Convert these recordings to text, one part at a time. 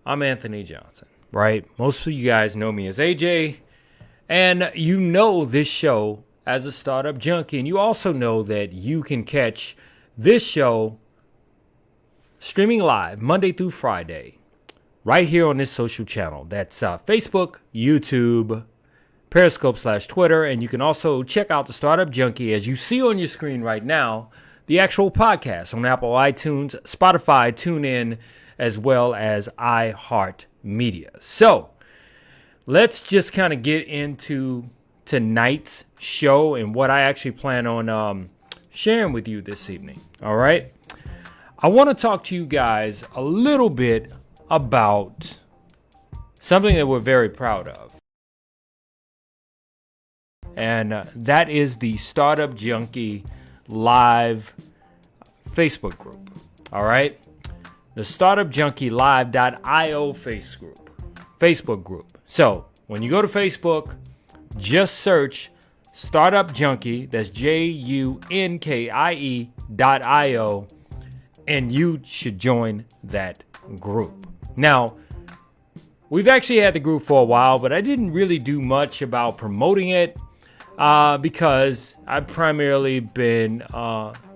I'm Anthony Johnson, right? Most of you guys know me as AJ, and you know this show as a startup junkie, and you also know that you can catch this show streaming live Monday through Friday right here on this social channel. That's Facebook, YouTube, Periscope / Twitter, and you can also check out the Startup Junkie as you see on your screen right now, the actual podcast on Apple iTunes, Spotify, TuneIn, as well as iHeart Media. So let's just kind of get into tonight's show and what I actually plan on sharing with you this evening. All right. I want to talk to you guys a little bit about something that we're very proud of. And that is the Startup Junkie Live Facebook group. All right. The Startup Junkie Live.io Facebook group. So when you go to Facebook, just search Startup Junkie, that's JUNKIE.io, and you should join that group. Now, we've actually had the group for a while, but I didn't really do much about promoting it because I've primarily been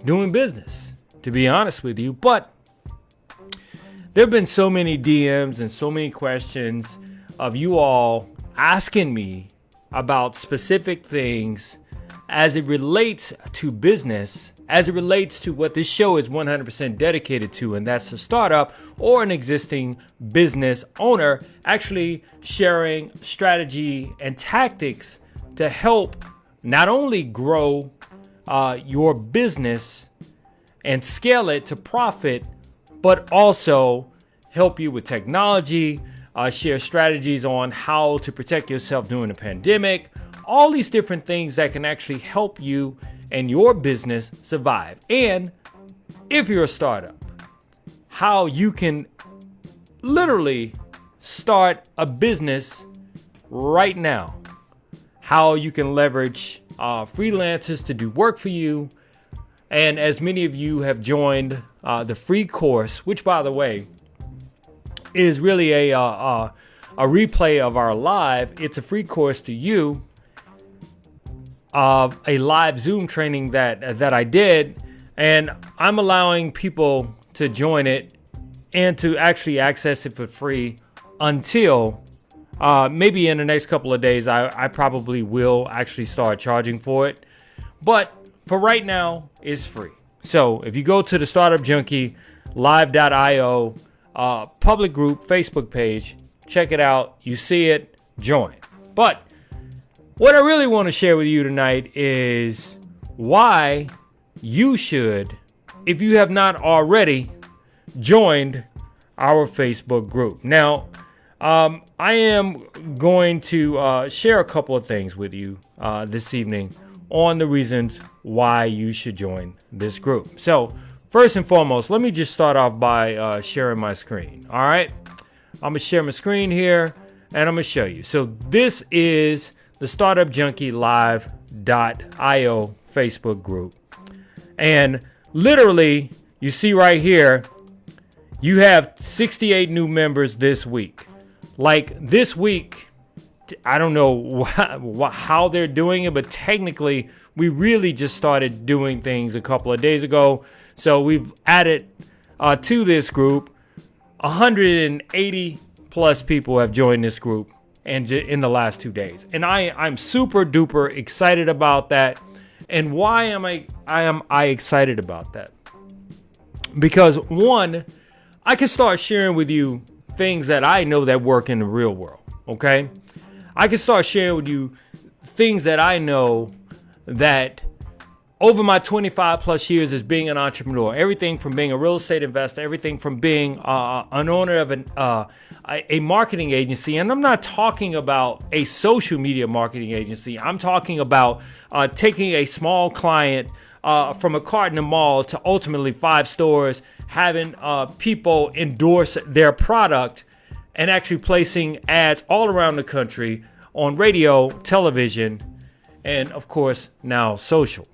doing business, to be honest with you. But there have been so many DMs and so many questions of you all asking me about specific things as it relates to business, as it relates to what this show is 100% dedicated to, and that's a startup or an existing business owner actually sharing strategy and tactics to help not only grow your business and scale it to profit, but also help you with technology, share strategies on how to protect yourself during the pandemic, all these different things that can actually help you and your business survive. And if you're a startup, how you can literally start a business right now, how you can leverage freelancers to do work for you. And as many of you have joined the free course, which by the way is really a replay of our live. It's a free course to you of a live Zoom training that I did, and I'm allowing people to join it and to actually access it for free until maybe in the next couple of days. I probably will actually start charging for it, but for right now, it's free. So if you go to the Startup Junkie Live.io public group Facebook page, check it out. You see it, join. But what I really want to share with you tonight is why you should, if you have not already, joined our Facebook group. Now, I am going to share a couple of things with you this evening on the reasons why you should join this group. So first and foremost, let me just start off by sharing my screen. All right. I'm going to share my screen here and I'm going to show you. So this is the Startup Junkie Live.io Facebook group. And literally, you see right here, you have 68 new members this week. Like this week, I don't know how they're doing it, but technically we really just started doing things a couple of days ago. So we've added to this group 180 plus people have joined this group and in the last 2 days. And I'm super duper excited about that. And why am I excited about that? Because one, I can start sharing with you things that I know that work in the real world. Okay. I can start sharing with you things that I know that over my 25 plus years as being an entrepreneur, everything from being a real estate investor, everything from being an owner of a marketing agency. And I'm not talking about a social media marketing agency. I'm talking about taking a small client from a cart in the mall to ultimately 5 stores, having people endorse their product and actually placing ads all around the country on radio, television, and of course now social.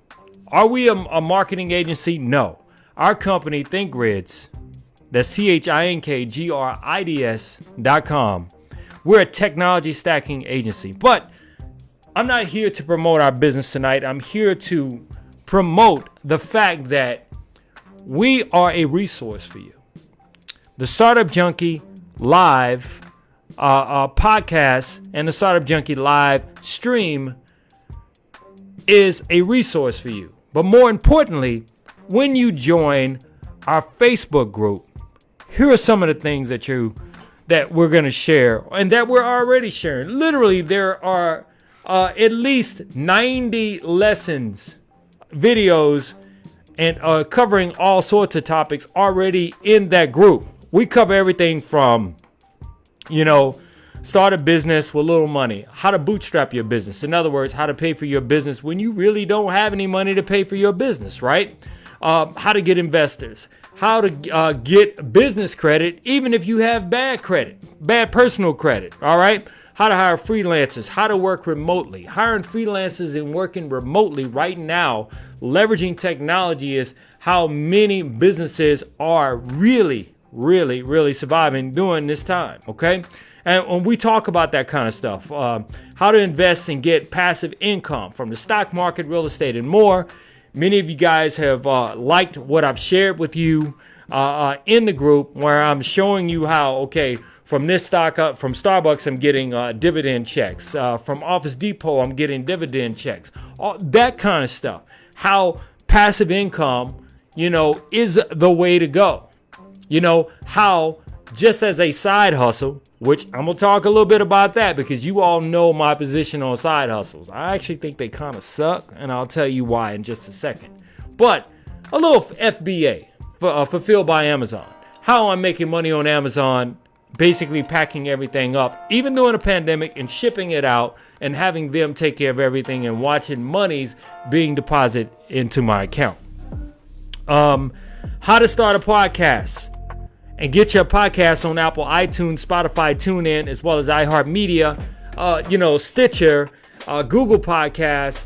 Are we a marketing agency? No. Our company, ThinkGrids, That's ThinkGrids.com. We're a technology stacking agency, but I'm not here to promote our business tonight. I'm here to promote the fact that we are a resource for you. The Startup Junkie live podcast and the Startup Junkie live stream is a resource for you. But more importantly, when you join our Facebook group, here are some of the things that we're going to share and that we're already sharing. Literally, there are at least 90 lessons, videos, and covering all sorts of topics already in that group. We cover everything from, start a business with little money, how to bootstrap your business. In other words, how to pay for your business when you really don't have any money to pay for your business, right? How to get investors, how to get business credit, even if you have bad personal credit, all right? How to hire freelancers, how to work remotely. Hiring freelancers and working remotely right now, leveraging technology is how many businesses are really surviving during this time, okay? And when we talk about that kind of stuff, how to invest and get passive income from the stock market, real estate, and more. Many of you guys have liked what I've shared with you in the group, where I'm showing you how, okay, from this stock up, from Starbucks, I'm getting dividend checks. From Office Depot, I'm getting dividend checks. All that kind of stuff. How passive income, is the way to go. How just as a side hustle, which I'm going to talk a little bit about that because you all know my position on side hustles. I actually think they kind of suck, and I'll tell you why in just a second. But a little FBA, Fulfilled by Amazon. How I'm making money on Amazon, basically packing everything up, even during a pandemic, and shipping it out and having them take care of everything and watching monies being deposited into my account. How to start a podcast and get your podcast on Apple, iTunes, Spotify, TuneIn, as well as iHeart Media, Stitcher, Google Podcasts,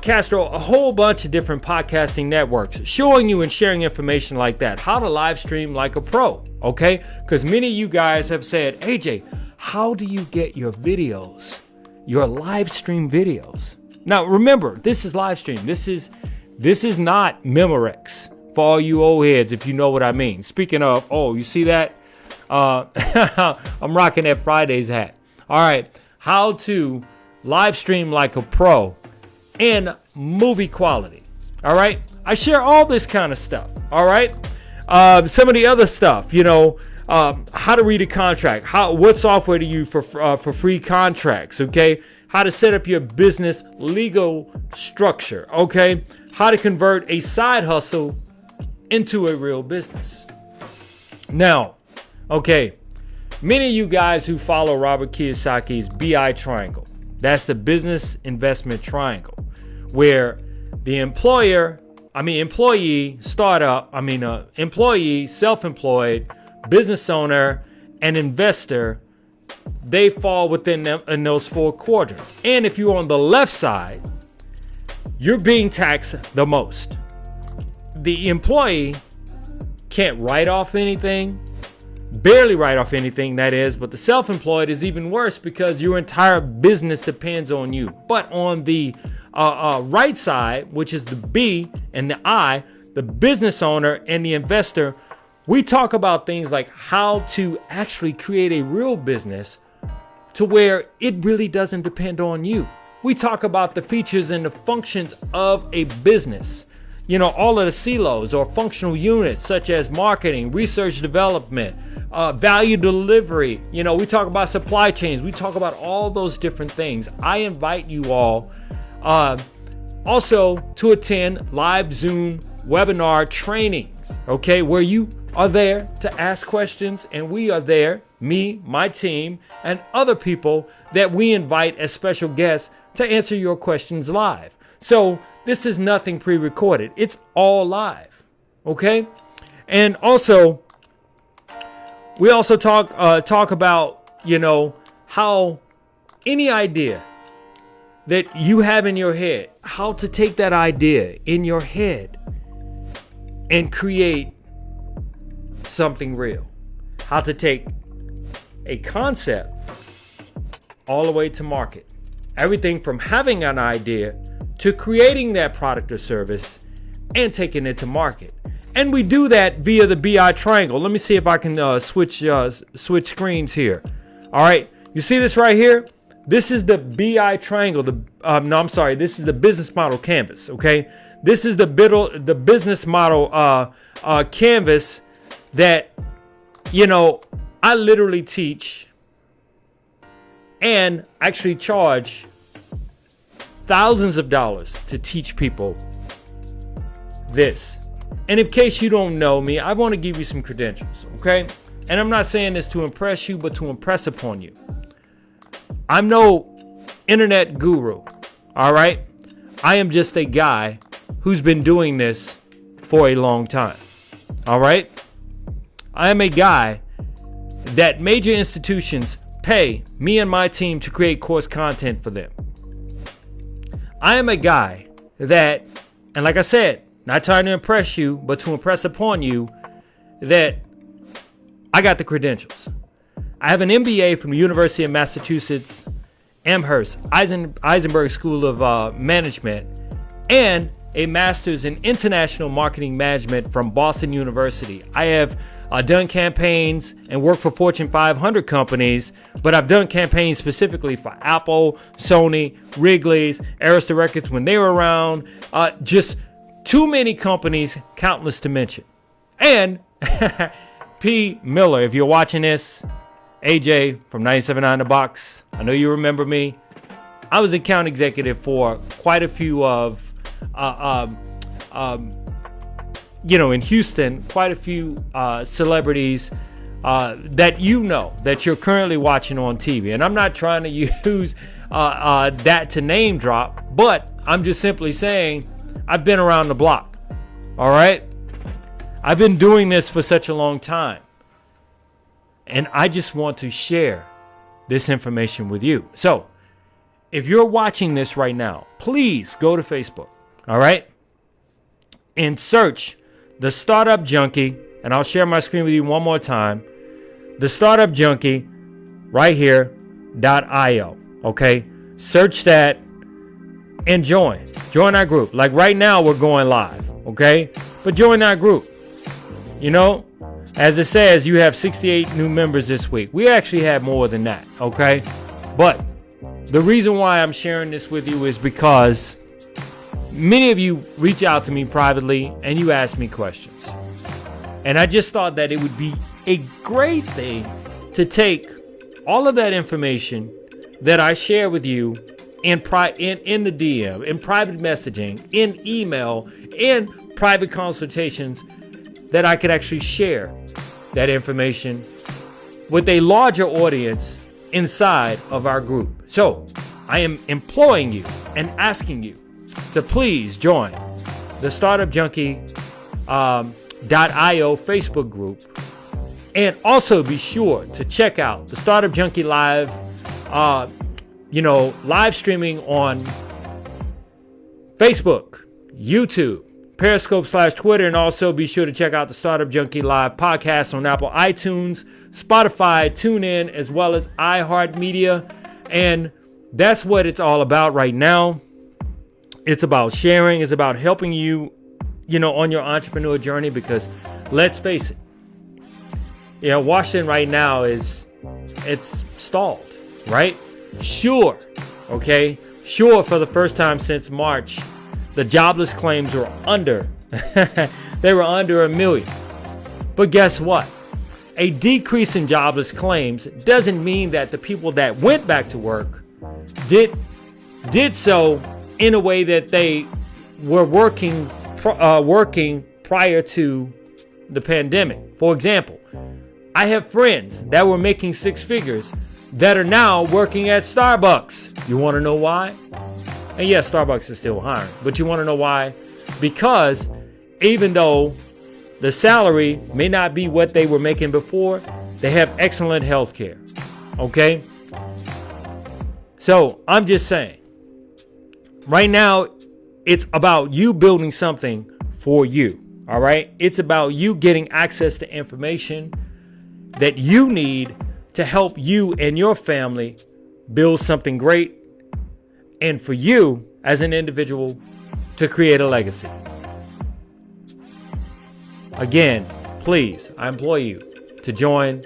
Castro, a whole bunch of different podcasting networks, showing you and sharing information like that. How to live stream like a pro, okay? Because many of you guys have said, AJ, how do you get your videos, your live stream videos? Now, remember, this is live stream. This is not Memorex. For all you old heads, if you know what I mean. Speaking of, you see that? I'm rocking that Fridays hat. All right. How to live stream like a pro in movie quality. All right. I share all this kind of stuff. All right. Some of the other stuff, how to read a contract. What software to use for free contracts. Okay. How to set up your business legal structure. Okay. How to convert a side hustle into a real business. Now, okay, many of you guys who follow Robert Kiyosaki's BI triangle, that's the business investment triangle, where the employee, self-employed, business owner, and investor, they fall within them in those four quadrants. And if you're on the left side, you're being taxed the most. The employee can't write off anything, barely write off anything, that is, but the self-employed is even worse because your entire business depends on you. But on the right side, which is the B and the I, the business owner and the investor, we talk about things like how to actually create a real business to where it really doesn't depend on you. We talk about the features and the functions of a business. All of the silos or functional units such as marketing, research development, value delivery. We talk about supply chains. We talk about all those different things. I invite you all also to attend live Zoom webinar trainings, okay, where you are there to ask questions and we are there, me, my team, and other people that we invite as special guests to answer your questions live. So this is nothing pre-recorded. It's all live, okay? And also, we also talk about, how any idea that you have in your head, how to take that idea in your head and create something real. How to take a concept all the way to market. Everything from having an idea to creating that product or service and taking it to market. And we do that via the BI triangle. Let me see if I can switch screens here. All right, you see this right here? This is the BI triangle. This is the business model canvas. Okay, this is the business model canvas that, you know, I literally teach and actually charge thousands of dollars to teach people this. And in case you don't know me, I want to give you some credentials, okay? And I'm not saying this to impress you, but to impress upon you. I'm no internet guru, all right? I am just a guy who's been doing this for a long time, all right? I am a guy that major institutions pay me and my team to create course content for them. I am a guy that, and like I said, not trying to impress you, but to impress upon you that I got the credentials. I have an MBA from the University of Massachusetts, Amherst, Eisenberg School of Management, and a master's in international marketing management from Boston University. I have done campaigns and worked for Fortune 500 companies, but I've done campaigns specifically for Apple, Sony, Wrigley's, Arista Records when they were around. Just too many companies, countless to mention. And P. Miller, if you're watching this, AJ from 97.9 The Box, I know you remember me. I was account executive for quite a few of in Houston, quite a few celebrities that that you're currently watching on TV. And I'm not trying to use that to name drop, but I'm just simply saying I've been around the block. All right? I've been doing this for such a long time. And I just want to share this information with you. So, if you're watching this right now, please go to Facebook. All right? And search the Startup Junkie, and I'll share my screen with you one more time. The Startup Junkie right here .io. Okay? Search that and join our group. Like right now we're going live, okay? But join our group. You know, as it says, you have 68 new members this week. We actually have more than that, okay? But the reason why I'm sharing this with you is because many of you reach out to me privately and you ask me questions. And I just thought that it would be a great thing to take all of that information that I share with you in the DM, in private messaging, in email, in private consultations, that I could actually share that information with a larger audience inside of our group. So I am imploring you and asking you to please join the Startup Junkie .io Facebook group, and also be sure to check out the Startup Junkie live live streaming on Facebook, YouTube, Periscope /Twitter, and also be sure to check out the Startup Junkie live podcast on Apple iTunes, Spotify, TuneIn, as well as iHeart Media. And that's what it's all about right now. It's about sharing. It's about helping you, on your entrepreneur journey, because let's face it, Washington right now it's stalled, right? Sure, okay? Sure, for the first time since March, the jobless claims were under, they were under 1 million. But guess what? A decrease in jobless claims doesn't mean that the people that went back to work did so in a way that they were working prior to the pandemic. For example, I have friends that were making six figures that are now working at Starbucks. You want to know why? And yes, Starbucks is still hiring, but you want to know why? Because even though the salary may not be what they were making before, they have excellent health care. Okay? So I'm just saying, right now, it's about you building something for you. All right. It's about you getting access to information that you need to help you and your family build something great, and for you as an individual to create a legacy. Again, please, I implore you to join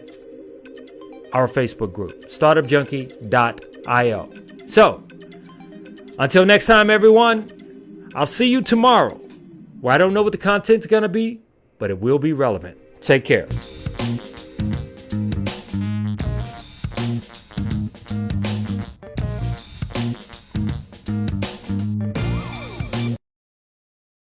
our Facebook group, startupjunkie.io. So, until next time, everyone, I'll see you tomorrow, where I don't know what the content's going to be, but it will be relevant. Take care.